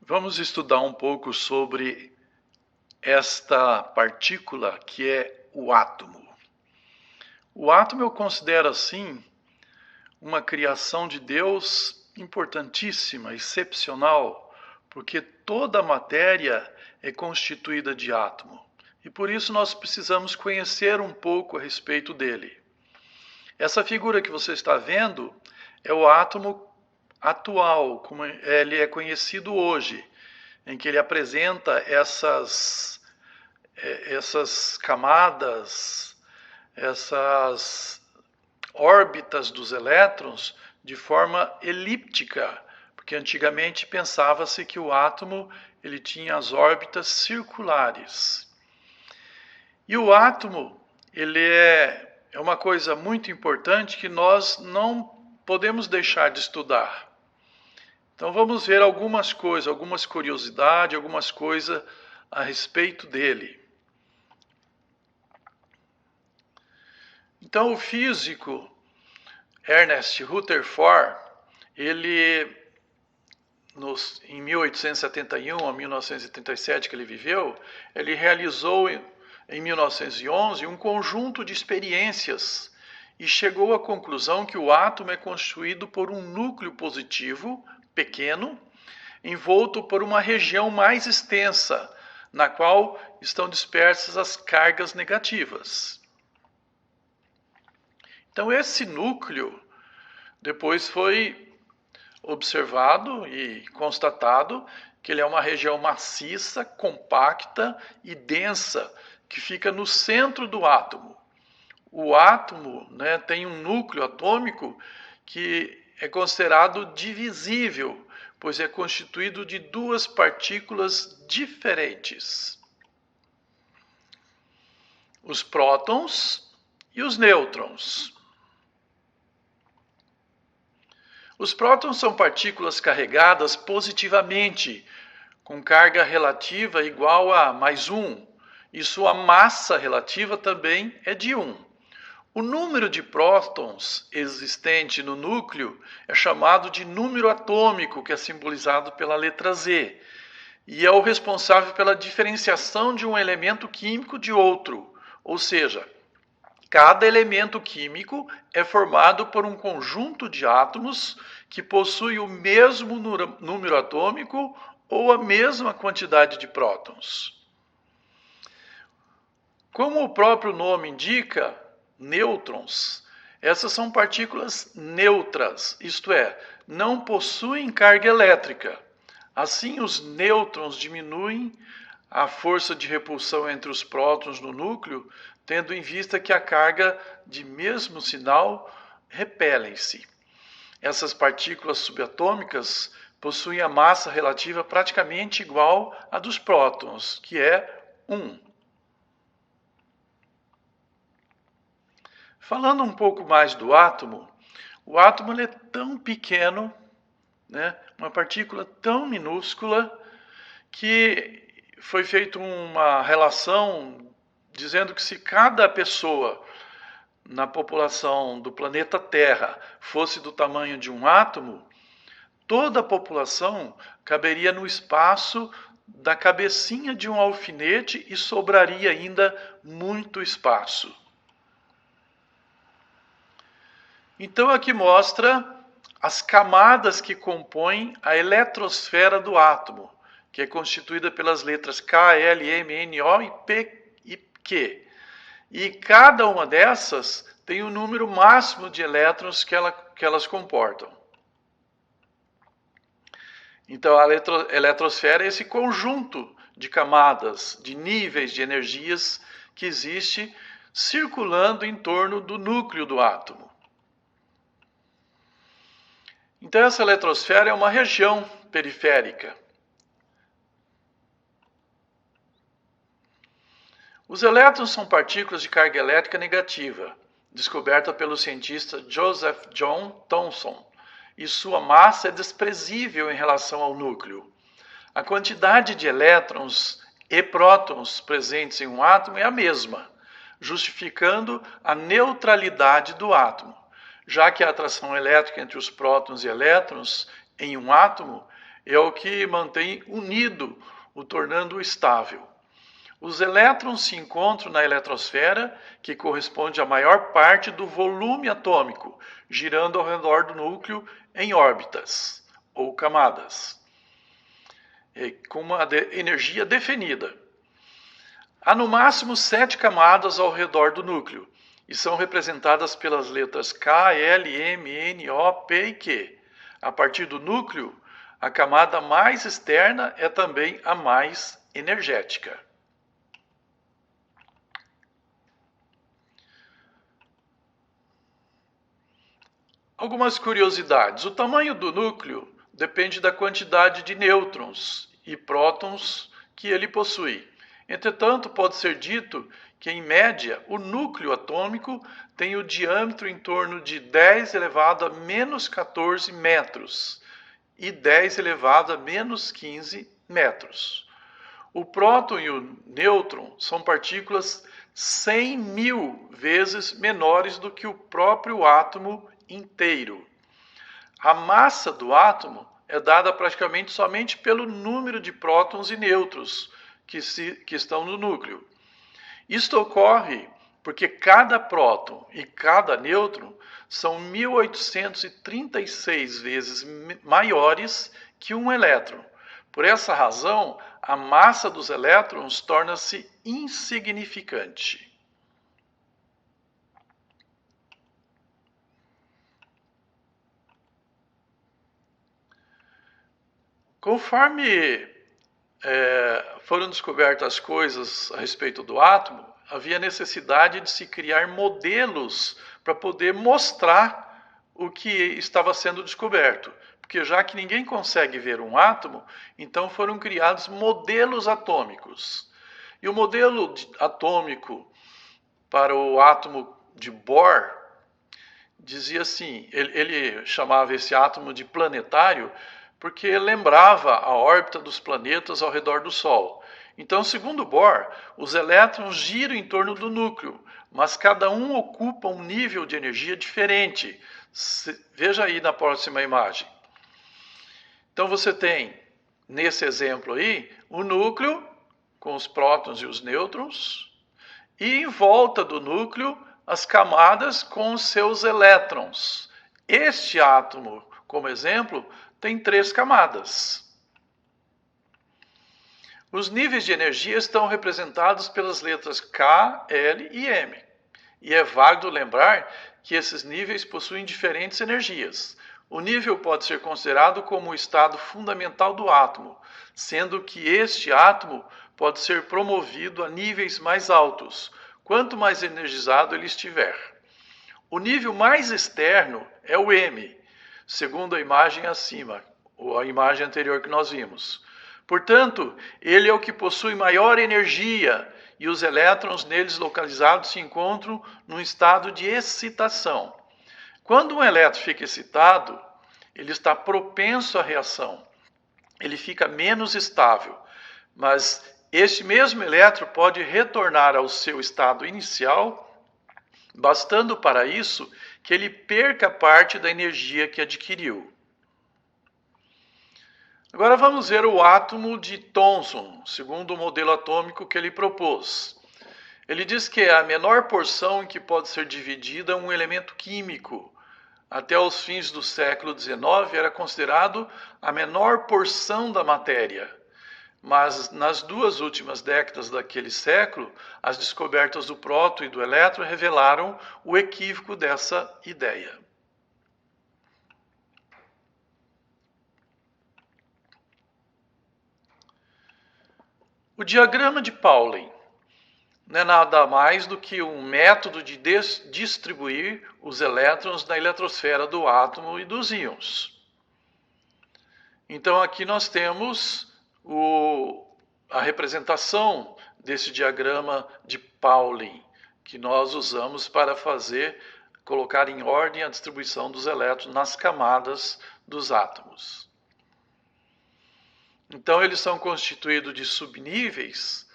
Vamos estudar um pouco sobre esta partícula que é o átomo. O átomo eu considero assim uma criação de Deus importantíssima, excepcional, porque toda a matéria é constituída de átomo. E por isso nós precisamos conhecer um pouco a respeito dele. Essa figura que você está vendo é o átomo atual, como ele é conhecido hoje, em que ele apresenta essas camadas, essas órbitas dos elétrons de forma elíptica, porque antigamente pensava-se que o átomo ele tinha as órbitas circulares. E o átomo ele é uma coisa muito importante que nós não podemos deixar de estudar. Então vamos ver algumas coisas, algumas curiosidades, algumas coisas a respeito dele. Então o físico Ernest Rutherford, ele em 1871 a 1937 que ele viveu, ele realizou em 1911 um conjunto de experiências e chegou à conclusão que o átomo é constituído por um núcleo positivo pequeno, envolto por uma região mais extensa, na qual estão dispersas as cargas negativas. Então esse núcleo depois foi observado e constatado que ele é uma região maciça, compacta e densa, que fica no centro do átomo. O átomo, tem um núcleo atômico que é considerado divisível, pois é constituído de duas partículas diferentes: os prótons e os nêutrons. Os prótons são partículas carregadas positivamente, com carga relativa igual a +1, e sua massa relativa também é de 1. O número de prótons existente no núcleo é chamado de número atômico, que é simbolizado pela letra Z, e é o responsável pela diferenciação de um elemento químico de outro, ou seja, cada elemento químico é formado por um conjunto de átomos que possui o mesmo número atômico ou a mesma quantidade de prótons. Como o próprio nome indica, nêutrons, essas são partículas neutras, isto é, não possuem carga elétrica. Assim, os nêutrons diminuem a força de repulsão entre os prótons no núcleo, tendo em vista que a carga de mesmo sinal repelem-se. Essas partículas subatômicas possuem a massa relativa praticamente igual à dos prótons, que é 1. Falando um pouco mais do átomo, o átomo é tão pequeno, uma partícula tão minúscula, que foi feita uma relação dizendo que se cada pessoa na população do planeta Terra fosse do tamanho de um átomo, toda a população caberia no espaço da cabecinha de um alfinete e sobraria ainda muito espaço. Então aqui mostra as camadas que compõem a eletrosfera do átomo, que é constituída pelas letras K, L, M, N, O e P e Q. E cada uma dessas tem o número máximo de elétrons que elas comportam. Então a eletrosfera é esse conjunto de camadas, de níveis de energias que existe circulando em torno do núcleo do átomo. Então essa eletrosfera é uma região periférica. Os elétrons são partículas de carga elétrica negativa, descoberta pelo cientista Joseph John Thomson, e sua massa é desprezível em relação ao núcleo. A quantidade de elétrons e prótons presentes em um átomo é a mesma, justificando a neutralidade do átomo, já que a atração elétrica entre os prótons e elétrons em um átomo é o que mantém unido, o tornando estável. Os elétrons se encontram na eletrosfera, que corresponde à maior parte do volume atômico, girando ao redor do núcleo em órbitas ou camadas, com uma energia definida. Há no máximo 7 camadas ao redor do núcleo, e são representadas pelas letras K, L, M, N, O, P e Q. A partir do núcleo, a camada mais externa é também a mais energética. Algumas curiosidades. O tamanho do núcleo depende da quantidade de nêutrons e prótons que ele possui. Entretanto, pode ser dito que, em média, o núcleo atômico tem o diâmetro em torno de 10 elevado a menos 14 metros e 10 elevado a menos 15 metros. O próton e o nêutron são partículas 100.000 vezes menores do que o próprio átomo inteiro. A massa do átomo é dada praticamente somente pelo número de prótons e nêutrons que estão no núcleo. Isto ocorre porque cada próton e cada nêutron são 1836 vezes maiores que um elétron. Por essa razão, a massa dos elétrons torna-se insignificante. Conforme foram descobertas coisas a respeito do átomo, havia necessidade de se criar modelos para poder mostrar o que estava sendo descoberto. Porque já que ninguém consegue ver um átomo, então foram criados modelos atômicos. E o modelo atômico para o átomo de Bohr dizia assim, ele chamava esse átomo de planetário, porque lembrava a órbita dos planetas ao redor do Sol. Então, segundo Bohr, os elétrons giram em torno do núcleo, mas cada um ocupa um nível de energia diferente. Veja aí na próxima imagem. Então você tem, nesse exemplo aí, o núcleo com os prótons e os nêutrons, e em volta do núcleo as camadas com os seus elétrons. Este átomo, como exemplo, tem 3 camadas. Os níveis de energia estão representados pelas letras K, L e M. E é válido lembrar que esses níveis possuem diferentes energias. O nível pode ser considerado como o estado fundamental do átomo, sendo que este átomo pode ser promovido a níveis mais altos, quanto mais energizado ele estiver. O nível mais externo é o M, segundo a imagem acima, ou a imagem anterior que nós vimos. Portanto, ele é o que possui maior energia e os elétrons neles localizados se encontram num estado de excitação. Quando um elétron fica excitado, ele está propenso à reação. Ele fica menos estável, mas este mesmo elétron pode retornar ao seu estado inicial, bastando para isso que ele perca parte da energia que adquiriu. Agora vamos ver o átomo de Thomson, segundo o modelo atômico que ele propôs. Ele diz que é a menor porção em que pode ser dividida um elemento químico. Até os fins do século XIX era considerado a menor porção da matéria. Mas nas 2 últimas décadas daquele século, as descobertas do próton e do elétron revelaram o equívoco dessa ideia. O diagrama de Pauling não é nada mais do que um método de distribuir os elétrons na eletrosfera do átomo e dos íons. Então aqui nós temos a representação desse diagrama de Pauling, que nós usamos para colocar em ordem a distribuição dos elétrons nas camadas dos átomos. Então eles são constituídos de subníveis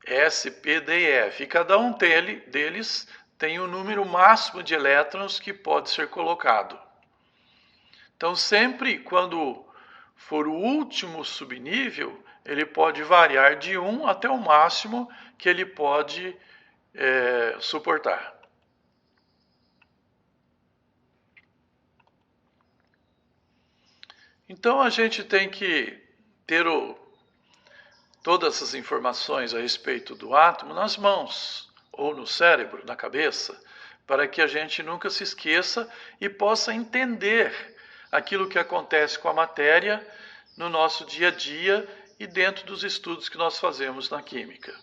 S, P, D e F, e cada um deles tem um número máximo de elétrons que pode ser colocado. Então sempre quando for o último subnível, ele pode variar de 1 até o máximo que ele pode suportar. Então a gente tem que ter todas essas informações a respeito do átomo nas mãos, ou no cérebro, na cabeça, para que a gente nunca se esqueça e possa entender aquilo que acontece com a matéria no nosso dia a dia e dentro dos estudos que nós fazemos na química.